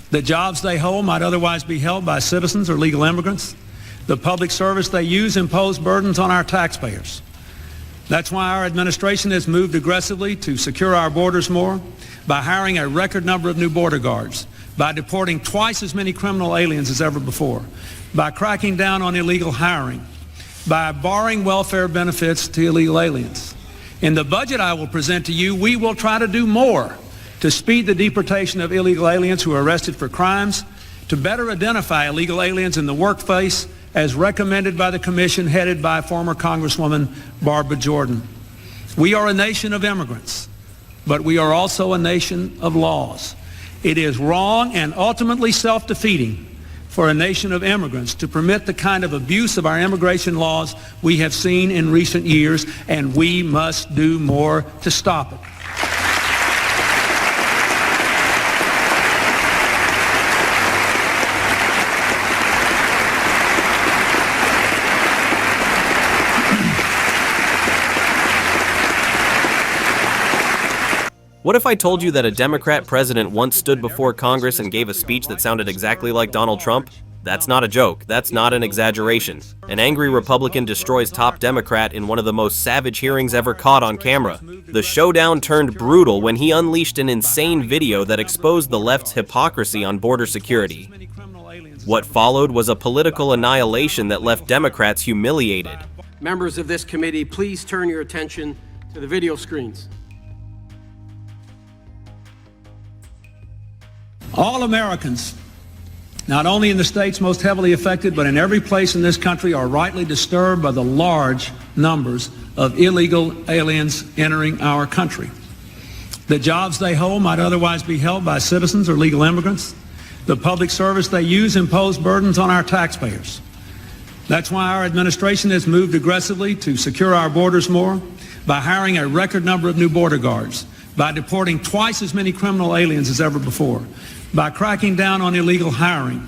The jobs they hold might otherwise be held by citizens or legal immigrants. The public service they use impose burdens on our taxpayers. That's why our administration has moved aggressively to secure our borders more, by hiring a record number of new border guards, by deporting twice as many criminal aliens as ever before, by cracking down on illegal hiring, by barring welfare benefits to illegal aliens. In the budget I will present to you, we will try to do more to speed the deportation of illegal aliens who are arrested for crimes, to better identify illegal aliens in the workplace as recommended by the commission headed by former Congresswoman Barbara Jordan. We are a nation of immigrants, but we are also a nation of laws. It is wrong and ultimately self-defeating for a nation of immigrants to permit the kind of abuse of our immigration laws we have seen in recent years, and we must do more to stop it. What if I told you that a Democrat president once stood before Congress and gave a speech that sounded exactly like Donald Trump? That's not a joke. That's not an exaggeration. An angry Republican destroys top Democrat in one of the most savage hearings ever caught on camera. The showdown turned brutal when he unleashed an insane video that exposed the left's hypocrisy on border security. What followed was a political annihilation that left Democrats humiliated. Members of this committee, please turn your attention to the video screens. All Americans, not only in the states most heavily affected, but in every place in this country, are rightly disturbed by the large numbers of illegal aliens entering our country. The jobs they hold might otherwise be held by citizens or legal immigrants. The public service they use impose burdens on our taxpayers. That's why our administration has moved aggressively to secure our borders more, by hiring a record number of new border guards, by deporting twice as many criminal aliens as ever before, by cracking down on illegal hiring,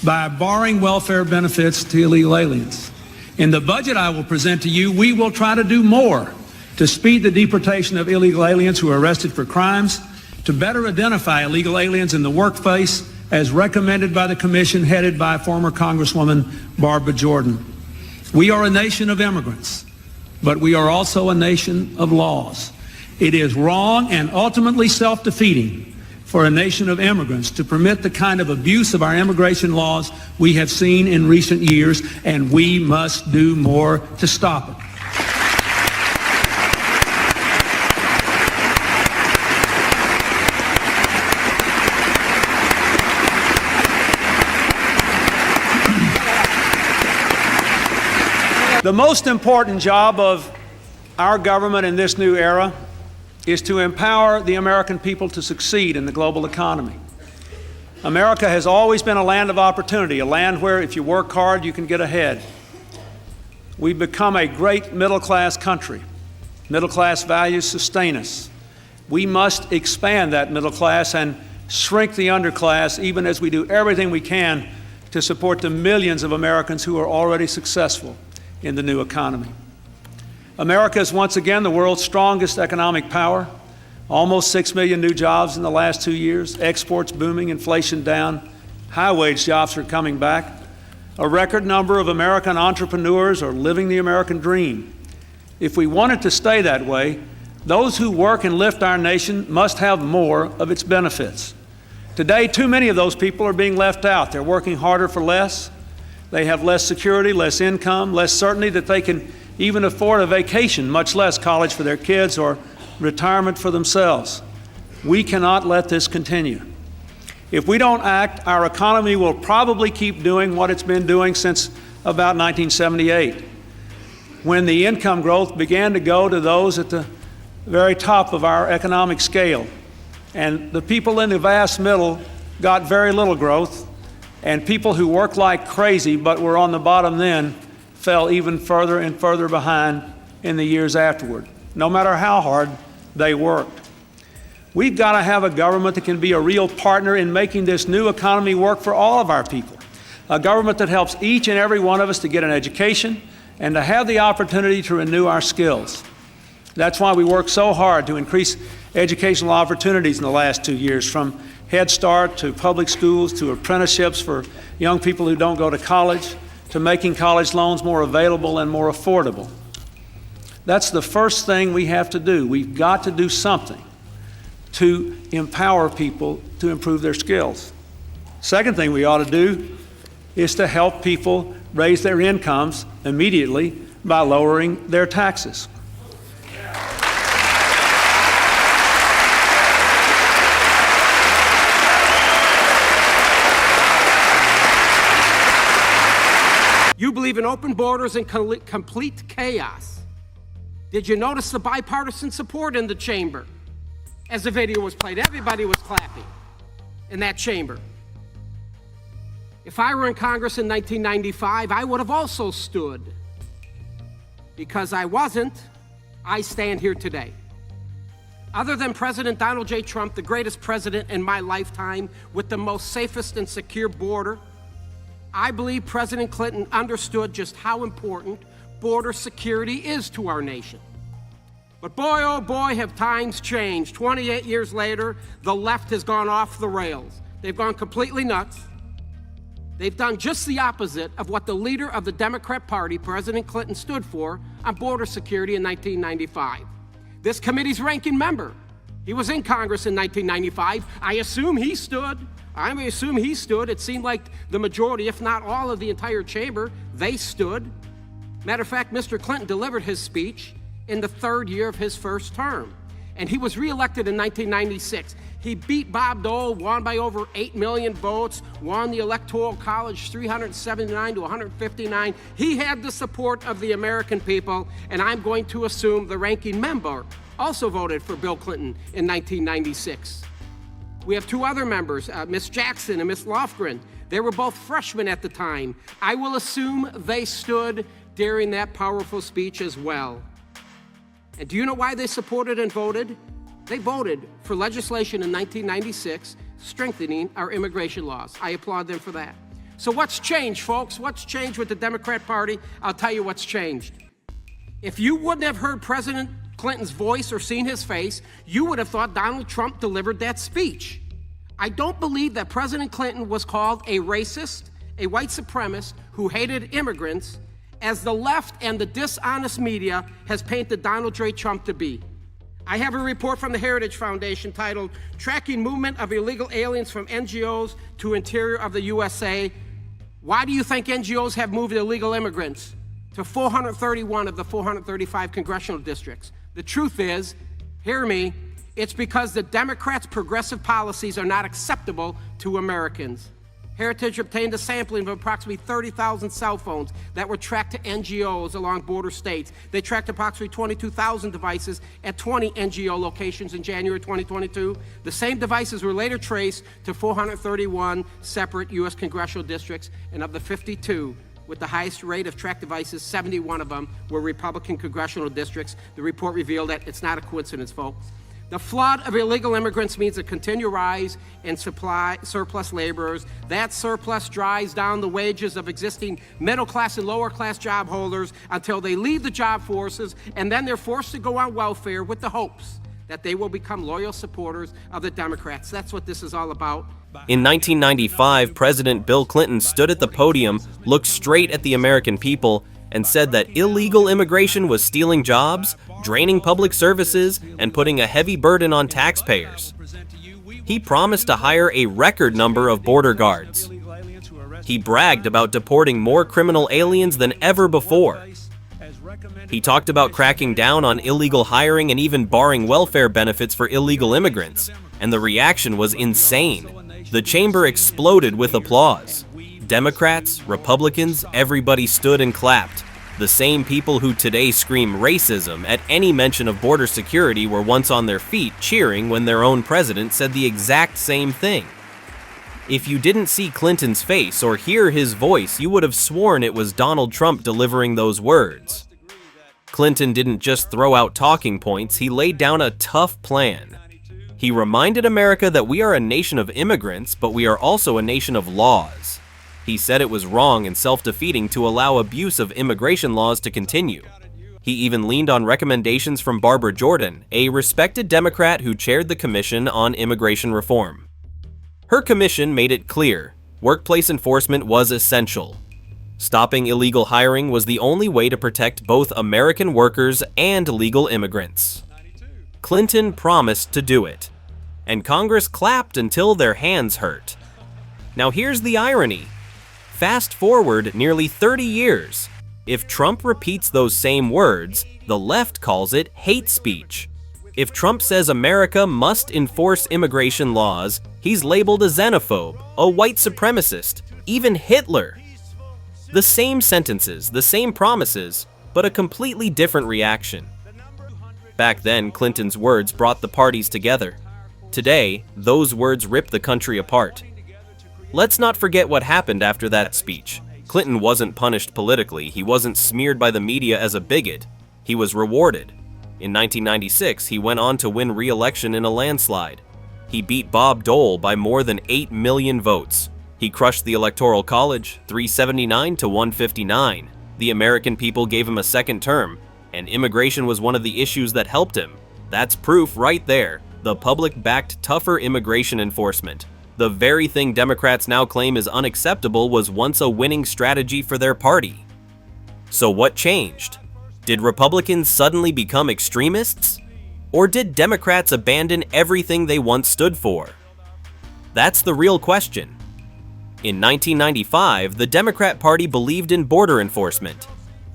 by barring welfare benefits to illegal aliens. In the budget I will present to you, we will try to do more to speed the deportation of illegal aliens who are arrested for crimes, to better identify illegal aliens in the workplace as recommended by the commission headed by former Congresswoman Barbara Jordan. We are a nation of immigrants, but we are also a nation of laws. It is wrong and ultimately self-defeating for a nation of immigrants to permit the kind of abuse of our immigration laws we have seen in recent years, and we must do more to stop it. The most important job of our government in this new era is to empower the American people to succeed in the global economy. America has always been a land of opportunity, a land where if you work hard, you can get ahead. We've become a great middle-class country. Middle-class values sustain us. We must expand that middle class and shrink the underclass, even as we do everything we can to support the millions of Americans who are already successful in the new economy. America is once again the world's strongest economic power. Almost 6 million new jobs in the last 2 years, exports booming, inflation down, high-wage jobs are coming back. A record number of American entrepreneurs are living the American dream. If we want it to stay that way, those who work and lift our nation must have more of its benefits. Today, too many of those people are being left out. They're working harder for less. They have less security, less income, less certainty that they can even afford a vacation, much less college for their kids or retirement for themselves. We cannot let this continue. If we don't act, our economy will probably keep doing what it's been doing since about 1978, when the income growth began to go to those at the very top of our economic scale. And the people in the vast middle got very little growth, and people who worked like crazy but were on the bottom then fell even further and further behind in the years afterward, no matter how hard they worked. We've got to have a government that can be a real partner in making this new economy work for all of our people, a government that helps each and every one of us to get an education and to have the opportunity to renew our skills. That's why we work so hard to increase educational opportunities in the last 2 years, from Head Start to public schools to apprenticeships for young people who don't go to college to making college loans more available and more affordable. That's the first thing we have to do. We've got to do something to empower people to improve their skills. Second thing we ought to do is to help people raise their incomes immediately by lowering their taxes. You believe in open borders and complete chaos. Did you notice the bipartisan support in the chamber? As the video was played, everybody was clapping in that chamber. If I were in Congress in 1995, I would have also stood. Because I wasn't, I stand here today. Other than President Donald J. Trump, the greatest president in my lifetime, with the most safest and secure border, I believe President Clinton understood just how important border security is to our nation. But boy, oh boy, have times changed. 28 years later, the left has gone off the rails. They've gone completely nuts. They've done just the opposite of what the leader of the Democrat Party, President Clinton, stood for on border security in 1995. This committee's ranking member, he was in Congress in 1995. I assume he stood. It seemed like the majority, if not all of the entire chamber, they stood. Matter of fact, Mr. Clinton delivered his speech in the third year of his first term, and he was reelected in 1996. He beat Bob Dole, won by over 8 million votes, won the Electoral College 379 to 159. He had the support of the American people, and I'm going to assume the ranking member also voted for Bill Clinton in 1996. We have two other members, Ms. Jackson and Ms. Lofgren. They were both freshmen at the time. I will assume they stood during that powerful speech as well. And do you know why they supported and voted? They voted for legislation in 1996 strengthening our immigration laws. I applaud them for that. So what's changed, folks? What's changed with the Democrat Party? I'll tell you what's changed. If you wouldn't have heard President Clinton's voice or seen his face, you would have thought Donald Trump delivered that speech. I don't believe that President Clinton was called a racist, a white supremacist who hated immigrants, as the left and the dishonest media has painted Donald J. Trump to be. I have a report from the Heritage Foundation titled Tracking Movement of Illegal Aliens from NGOs to Interior of the USA. Why do you think NGOs have moved illegal immigrants to 431 of the 435 congressional districts? The truth is, hear me, it's because the Democrats' progressive policies are not acceptable to Americans. Heritage obtained a sampling of approximately 30,000 cell phones that were tracked to NGOs along border states. They tracked approximately 22,000 devices at 20 NGO locations in January 2022. The same devices were later traced to 431 separate U.S. congressional districts, and of the 52 with the highest rate of tracked devices, 71 of them were Republican congressional districts. The report revealed that it's not a coincidence, folks. The flood of illegal immigrants means a continual rise in surplus laborers. That surplus drives down the wages of existing middle-class and lower-class job holders until they leave the job forces, and then they're forced to go on welfare with the hopes that they will become loyal supporters of the Democrats. That's what this is all about. In 1995, President Bill Clinton stood at the podium, looked straight at the American people, and said that illegal immigration was stealing jobs, draining public services, and putting a heavy burden on taxpayers. He promised to hire a record number of border guards. He bragged about deporting more criminal aliens than ever before. He talked about cracking down on illegal hiring and even barring welfare benefits for illegal immigrants, and the reaction was insane. The chamber exploded with applause. Democrats, Republicans, everybody stood and clapped. The same people who today scream racism at any mention of border security were once on their feet cheering when their own president said the exact same thing. If you didn't see Clinton's face or hear his voice, you would have sworn it was Donald Trump delivering those words. Clinton didn't just throw out talking points, he laid down a tough plan. He reminded America that we are a nation of immigrants, but we are also a nation of laws. He said it was wrong and self-defeating to allow abuse of immigration laws to continue. He even leaned on recommendations from Barbara Jordan, a respected Democrat who chaired the Commission on Immigration Reform. Her commission made it clear workplace enforcement was essential. Stopping illegal hiring was the only way to protect both American workers and legal immigrants. Clinton promised to do it, and Congress clapped until their hands hurt. Now here's the irony. Fast forward nearly 30 years. If Trump repeats those same words, the left calls it hate speech. If Trump says America must enforce immigration laws, he's labeled a xenophobe, a white supremacist, even Hitler. The same sentences, the same promises, but a completely different reaction. Back then, Clinton's words brought the parties together. Today, those words rip the country apart. Let's not forget what happened after that speech. Clinton wasn't punished politically, he wasn't smeared by the media as a bigot. He was rewarded. In 1996, he went on to win re-election in a landslide. He beat Bob Dole by more than 8 million votes. He crushed the Electoral College, 379 to 159. The American people gave him a second term, and immigration was one of the issues that helped him. That's proof right there. The public backed tougher immigration enforcement. The very thing Democrats now claim is unacceptable was once a winning strategy for their party. So what changed? Did Republicans suddenly become extremists? Or did Democrats abandon everything they once stood for? That's the real question. In 1995, the Democrat Party believed in border enforcement.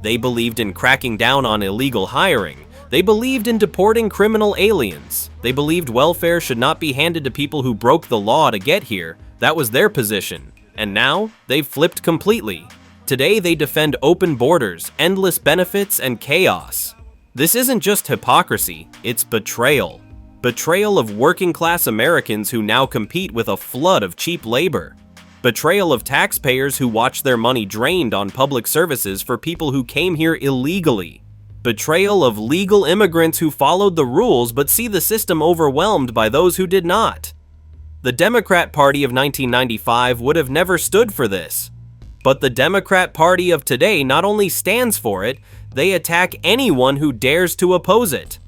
They believed in cracking down on illegal hiring. They believed in deporting criminal aliens. They believed welfare should not be handed to people who broke the law to get here. That was their position. And now, they've flipped completely. Today, they defend open borders, endless benefits, and chaos. This isn't just hypocrisy, it's betrayal. Betrayal of working-class Americans who now compete with a flood of cheap labor. Betrayal of taxpayers who watch their money drained on public services for people who came here illegally. Betrayal of legal immigrants who followed the rules but see the system overwhelmed by those who did not. The Democrat Party of 1995 would have never stood for this. But the Democrat Party of today not only stands for it, they attack anyone who dares to oppose it.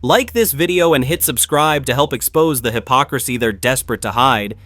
Like this video and hit subscribe to help expose the hypocrisy they're desperate to hide,